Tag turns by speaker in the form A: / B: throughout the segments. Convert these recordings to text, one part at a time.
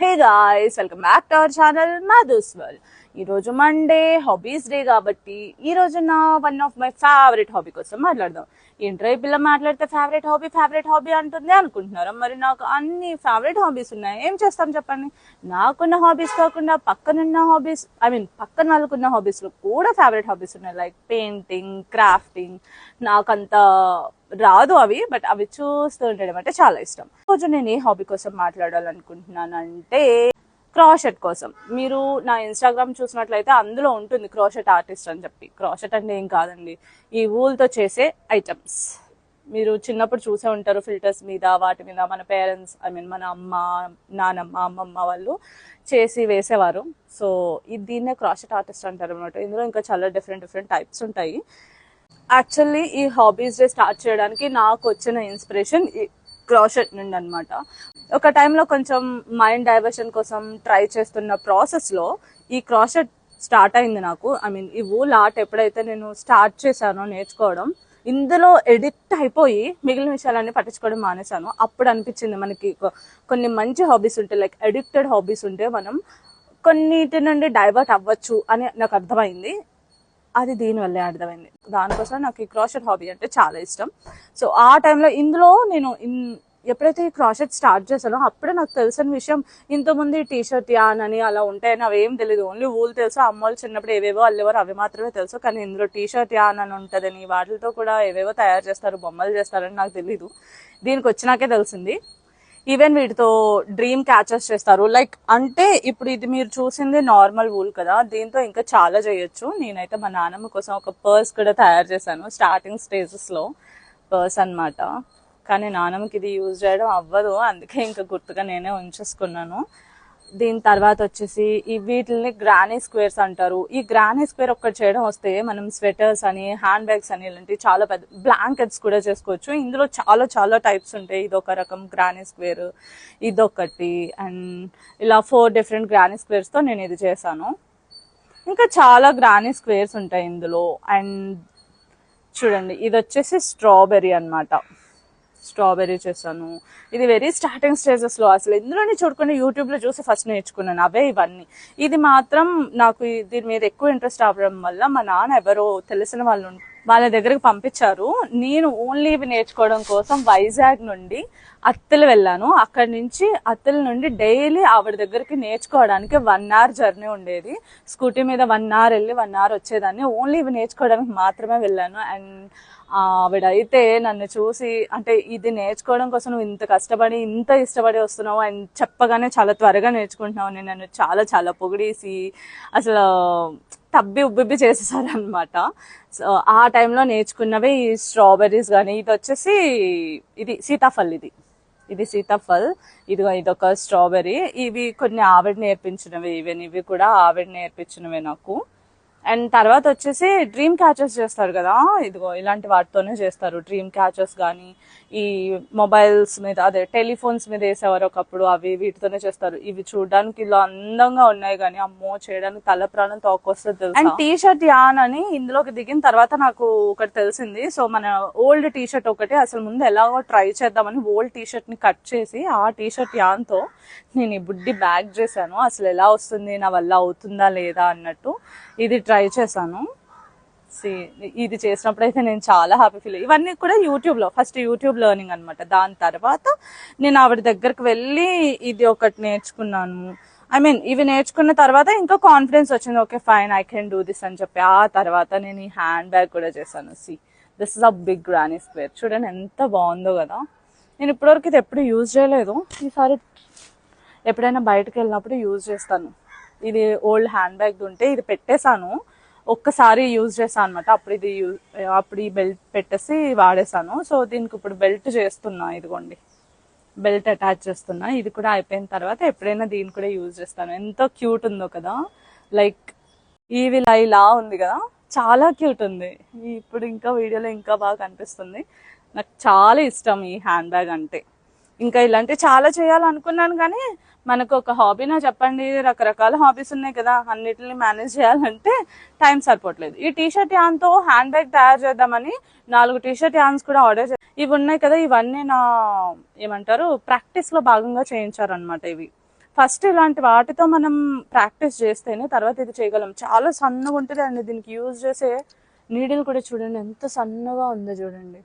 A: Hey guys, welcome back to our channel Madhu's world. ఈరోజు Monday, hobbies day కాబట్టి ఈరోజు నా one of my favourite hobby కోసం మాట్లాడదాం. ఏంట్రా ఈ పిల్ల మాట్లాడితే ఫేవరెట్ హాబీ అంటుంది అనుకుంటున్నారా? మరి నాకు అన్ని ఫేవరెట్ హాబీస్ ఉన్నాయి, ఏం చేస్తాం చెప్పండి. నాకున్న హాబీస్ కాకుండా పక్కనున్న హాబీస్, పక్కన వాళ్ళకున్న హాబీస్లో కూడా ఫేవరెట్ హాబీస్ ఉన్నాయి. Like painting, crafting. నాకంత రాదు అవి, బట్ అవి చూస్తూ ఉండడం అంటే చాలా ఇష్టం. రోజు నేను ఏ హాబీ కోసం మాట్లాడాలనుకుంటున్నానంటే క్రాషెట్ కోసం. మీరు నా ఇన్స్టాగ్రామ్ చూసినట్లయితే అందులో ఉంటుంది క్రాషెట్ ఆర్టిస్ట్ అని చెప్పి. క్రాషెట్ అంటే ఏం కాదండి, ఈ ఊల్తో చేసే ఐటమ్స్. మీరు చిన్నప్పుడు చూసే ఉంటారు ఫిల్టర్స్ మీద, వాటి మీద మన పేరెంట్స్, మన అమ్మ, నానమ్మ, అమ్మమ్మ వాళ్ళు చేసి వేసేవారు. సో దీన్నే క్రాషెట్ ఆర్టిస్ట్ అంటారు అనమాట. ఇందులో ఇంకా చాలా డిఫరెంట్ టైప్స్ ఉంటాయి. యాక్చువల్లీ ఈ హాబీస్ డే స్టార్ట్ చేయడానికి నాకు వచ్చిన ఇన్స్పిరేషన్ ఈ క్రాషెట్ నుండి అనమాట. ఒక టైంలో కొంచెం మైండ్ డైవర్షన్ కోసం ట్రై చేస్తున్న ప్రాసెస్లో ఈ క్రాషెట్ స్టార్ట్ అయింది నాకు. ఈ వూల్ ఆర్ట్ ఎప్పుడైతే నేను స్టార్ట్ చేశానో నేర్చుకోవడం, ఇందులో ఎడిక్ట్ అయిపోయి మిగిలిన విషయాలన్నీ పట్టించుకోవడం మానేశాను. అప్పుడు అనిపించింది మనకి కొన్ని మంచి హాబీస్ ఉంటే, లైక్ అడిక్టెడ్ హాబీస్ ఉంటే మనం కొన్నిటి నుండి డైవర్ట్ అవ్వచ్చు అని నాకు అర్థమైంది. అది దీనివల్లే అర్థమైంది. దానికోసం నాకు ఈ క్రాషెట్ హాబీ అంటే చాలా ఇష్టం. సో ఆ టైంలో ఇందులో నేను ఎప్పుడైతే ఈ క్రాషెట్ స్టార్ట్ చేశానో అప్పుడే నాకు తెలిసిన విషయం, ఇంతకుముందు ఈ టీషర్ట్ యాన్ అని అలా ఉంటాయని అవేం తెలియదు. ఓన్లీ వూల్ తెలుసు, అమ్మోళ్ళు చిన్నప్పుడు ఏవేవో అల్లేవారు, అవి మాత్రమే తెలుసు. కానీ ఇందులో టీషర్ట్ యాన్ అని ఉంటుందని, వాటితో కూడా ఏవేవో తయారు చేస్తారు, బొమ్మలు చేస్తారని నాకు తెలీదు. దీనికి వచ్చినాకే తెలిసింది. ఈవెన్ వీటితో డ్రీమ్ క్యాచర్స్ చేస్తారు. లైక్ అంటే ఇప్పుడు ఇది మీరు చూసింది నార్మల్ వూల్ కదా, దీంతో ఇంకా చాలా చేయొచ్చు. నేనైతే మా నాన్నమ్మ కోసం ఒక పర్స్ కూడా తయారు చేశాను, స్టార్టింగ్ స్టేజెస్లో పర్స్ అనమాట. కానీ నాన్నమ్మకి ఇది యూజ్ చేయడం అవ్వదు, అందుకే ఇంకా గుర్తుగా నేనే ఉంచేసుకున్నాను. దీని తర్వాత వచ్చేసి వీటిని గ్రానీ స్క్వేర్స్ అంటారు. ఈ గ్రానీ స్క్వేర్ ఒక్కటి చేయడం వస్తే మనం స్వెటర్స్ అని, హ్యాండ్ బ్యాగ్స్ అని, ఇలాంటి చాలా పెద్ద బ్లాంకెట్స్ కూడా చేసుకోవచ్చు. ఇందులో చాలా టైప్స్ ఉంటాయి. ఇదొక రకం గ్రానీ స్క్వేర్, ఇదొకటి, అండ్ ఇలా 4 డిఫరెంట్ గ్రానీ స్క్వేర్స్తో నేను ఇది చేశాను. ఇంకా చాలా గ్రానీ స్క్వేర్స్ ఉంటాయి ఇందులో. అండ్ చూడండి, ఇది వచ్చేసి స్ట్రాబెర్రీ అనమాట. స్ట్రాబెర్రీ చేశాను. ఇది వెరీ స్టార్టింగ్ స్టేజెస్లో, అసలు ఇందులోనే చూడకుండా యూట్యూబ్లో చూసి ఫస్ట్ నేర్చుకున్నాను అవే ఇవన్నీ. ఇది మాత్రం నాకు దీని మీద ఎక్కువ ఇంట్రెస్ట్ అవ్వడం వల్ల మా నాన్న ఎవరో తెలిసిన వాళ్ళ దగ్గరికి పంపించారు. నేను ఓన్లీ ఇవి నేర్చుకోవడం కోసం వైజాగ్ నుండి అత్తలు వెళ్ళాను. అక్కడి నుంచి అత్తల నుండి డైలీ ఆవిడ దగ్గరికి నేర్చుకోవడానికి 1 hour జర్నీ ఉండేది. స్కూటీ మీద 1 hour వెళ్ళి 1 hour వచ్చేదాన్ని. ఓన్లీ ఇవి నేర్చుకోవడానికి మాత్రమే వెళ్ళాను. అండ్ ఆవిడైతే నన్ను చూసి, అంటే ఇది నేర్చుకోవడం కోసం నువ్వు ఇంత కష్టపడి ఇంత ఇష్టపడి వస్తున్నావు అండ్ చెప్పగానే చాలా త్వరగా నేర్చుకుంటున్నావు అని నన్ను చాలా పొగిడేసి అసలు ఉబ్బిబ్బి చేసేసారనమాట. సో ఆ టైంలో నేర్చుకున్నవే ఈ స్ట్రాబెర్రీస్. కానీ ఇది వచ్చేసి ఇది సీతాఫల్, ఇది సీతాఫల్, ఇదొక స్ట్రాబెర్రీ. ఇవి కొన్ని ఆవిడ నేర్పించినవి, ఇవి కూడా ఆవిడ నేర్పించినవే నాకు. అండ్ తర్వాత వచ్చేసి డ్రీమ్ క్యాచర్స్ చేస్తారు కదా, ఇదిగో ఇలాంటి వాటితోనే చేస్తారు. డ్రీమ్ క్యాచర్స్ కానీ ఈ మొబైల్స్ మీద, అదే టెలిఫోన్స్ మీద వేసేవారు ఒకప్పుడు, అవి వీటితోనే చేస్తారు. ఇవి చూడడానికి ఇలా అందంగా ఉన్నాయి కానీ అమ్మో చేయడానికి తల ప్రాణం తోకొస్తుంది తెలుసు. అండ్ టీషర్ట్ యాన్ అని ఇందులోకి దిగిన తర్వాత నాకు ఒకటి తెలిసింది. సో మన ఓల్డ్ టీషర్ట్ ఒకటి అసలు ముందు ఎలాగో ట్రై చేద్దామని ఓల్డ్ టీషర్ట్ ని కట్ చేసి ఆ టీషర్ట్ యాన్ తో నేను ఈ బుడ్డి బ్యాగ్ చేశాను. అసలు ఎలా వస్తుంది, నా వల్ల అవుతుందా లేదా అన్నట్టు ఇది ట్రై చేశాను. ఇది చేసినప్పుడు అయితే నేను చాలా హ్యాపీ ఫీల్. ఇవన్నీ కూడా యూట్యూబ్లో, ఫస్ట్ యూట్యూబ్ లెర్నింగ్ అనమాట. దాని తర్వాత నేను ఆవిడ దగ్గరికి వెళ్ళి ఇది ఒకటి నేర్చుకున్నాను. ఇవి నేర్చుకున్న తర్వాత ఇంకా కాన్ఫిడెన్స్ వచ్చింది, okay fine I can do this అని చెప్పి. ఆ తర్వాత నేను ఈ హ్యాండ్ బ్యాగ్ కూడా చేశాను. This is a big granny square. చూడండి ఎంత బాగుందో కదా. నేను ఇప్పటివరకు ఇది ఎప్పుడు యూజ్ చేయలేదు, ఈసారి ఎప్పుడైనా బయటకు వెళ్ళినప్పుడు యూజ్ చేస్తాను. ఇది ఓల్డ్ హ్యాండ్ బ్యాగ్ ఉంటే ఇది పెట్టేశాను, ఒక్కసారి యూజ్ చేశాను అనమాట. అప్పుడు ఈ బెల్ట్ పెట్టేసి వాడేసాను. సో దీనికి ఇప్పుడు బెల్ట్ చేస్తున్నా, ఇదిగోండి బెల్ట్ అటాచ్ చేస్తున్నా. ఇది కూడా అయిపోయిన తర్వాత ఎప్పుడైనా దీన్ని కూడా యూజ్ చేస్తాను. ఎంతో క్యూట్ ఉందో కదా, లైక్ ఇలా ఉంది కదా, చాలా క్యూట్ ఉంది. ఇప్పుడు ఇంకా వీడియోలో ఇంకా బాగా కనిపిస్తుంది. నాకు చాలా ఇష్టం ఈ హ్యాండ్ బ్యాగ్ అంటే. ఇంకా ఇలాంటివి చాలా చేయాలనుకున్నాను కానీ మనకు ఒక హాబీనా చెప్పండి, రకరకాల హాబీస్ ఉన్నాయి కదా, అన్నిటిని మేనేజ్ చేయాలంటే టైం సరిపోవట్లేదు. ఈ టీషర్ట్ యాన్తో హ్యాండ్ బ్యాగ్ తయారు చేద్దామని 4 టీషర్ట్ యాన్స్ కూడా ఆర్డర్ చేశాను. ఇవి ఉన్నాయి కదా, ఇవన్నీ నా ప్రాక్టీస్లో భాగంగా చేయించారనమాట. ఇవి ఫస్ట్ ఇలాంటి వాటితో మనం ప్రాక్టీస్ చేస్తేనే తర్వాత ఇది చేయగలం. చాలా సన్నగా ఉంటుంది అండి. దీనికి యూజ్ చేసే నీడిల్ కూడా చూడండి ఎంత సన్నగా ఉందో చూడండి.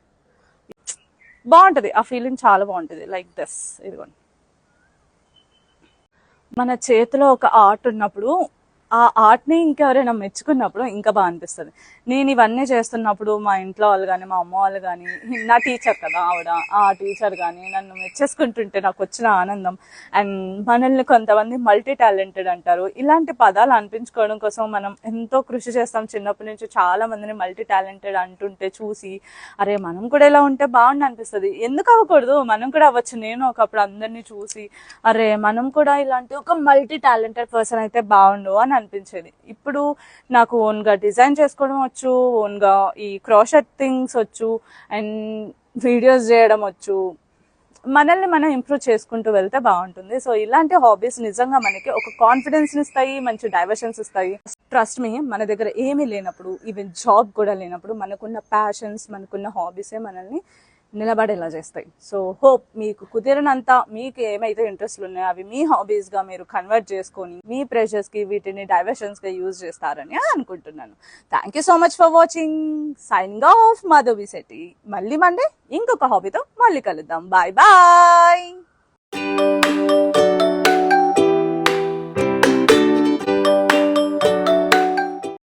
A: బాగుంటుంది, ఆ ఫీలింగ్ చాలా బాగుంటుంది. లైక్ దిస్, ఇదిగోండి. మన చేతిలో ఒక ఆర్ట్ ఉన్నప్పుడు ఆ ఆర్ట్ని ఇంకెవరైనా మెచ్చుకున్నప్పుడు ఇంకా బాగా అనిపిస్తుంది. నేను ఇవన్నీ చేస్తున్నప్పుడు మా ఇంట్లో వాళ్ళు కానీ మా అమ్మ వాళ్ళు కానీ, నా టీచర్ కదా ఆవిడ, ఆ టీచర్ కానీ నన్ను మెచ్చేసుకుంటుంటే నాకు వచ్చిన ఆనందం. అండ్ మనల్ని కొంతమంది మల్టీ టాలెంటెడ్ అంటారు. ఇలాంటి పదాలు అనిపించుకోవడం కోసం మనం ఎంతో కృషి చేస్తాం. చిన్నప్పటి నుంచి చాలా మందిని మల్టీ టాలెంటెడ్ అంటుంటే చూసి అరే మనం కూడా ఇలా ఉంటే బాగుండి అనిపిస్తుంది. ఎందుకు అవ్వకూడదు, మనం కూడా అవ్వచ్చు. నేను ఒకప్పుడు అందరినీ చూసి అరే మనం కూడా ఇలాంటి ఒక మల్టీ టాలెంటెడ్ పర్సన్ అయితే బాగుండు అని అనిపించేది. ఇప్పుడు నాకు ఓన్గా డిజైన్ చేసుకోవడం వచ్చు, ఓన్గా ఈ క్రోషెట్ థింగ్స్ వచ్చు, అండ్ వీడియోస్ చేయడం వచ్చు. మనల్ని మనం ఇంప్రూవ్ చేసుకుంటూ వెళ్తే బాగుంటుంది. సో ఇలాంటి హాబీస్ నిజంగా మనకి ఒక కాన్ఫిడెన్స్ ఇస్తాయి, మంచి డైవర్షన్స్ ఇస్తాయి. ట్రస్ట్ మీ, మన దగ్గర ఏమీ లేనప్పుడు, ఈవెన్ జాబ్ కూడా లేనప్పుడు మనకున్న ప్యాషన్స్, మనకున్న హాబీసే మనల్ని నిలబడేలా చేస్తాయి. సో హోప్ మీకు కుదిరినంత మీకు ఏమైతే ఇంట్రెస్ట్లు ఉన్నాయో అవి మీ హాబీస్గా మీరు కన్వర్ట్ చేసుకొని మీ ప్రెషర్స్కి వీటిని డైవర్షన్స్గా యూజ్ చేస్తారని అనుకుంటున్నాను. Thank you so much for watching. Signing off Madhavi Shetty. మళ్ళీ మండే ఇంకొక హాబీతో మళ్ళీ కలుద్దాం. Bye bye.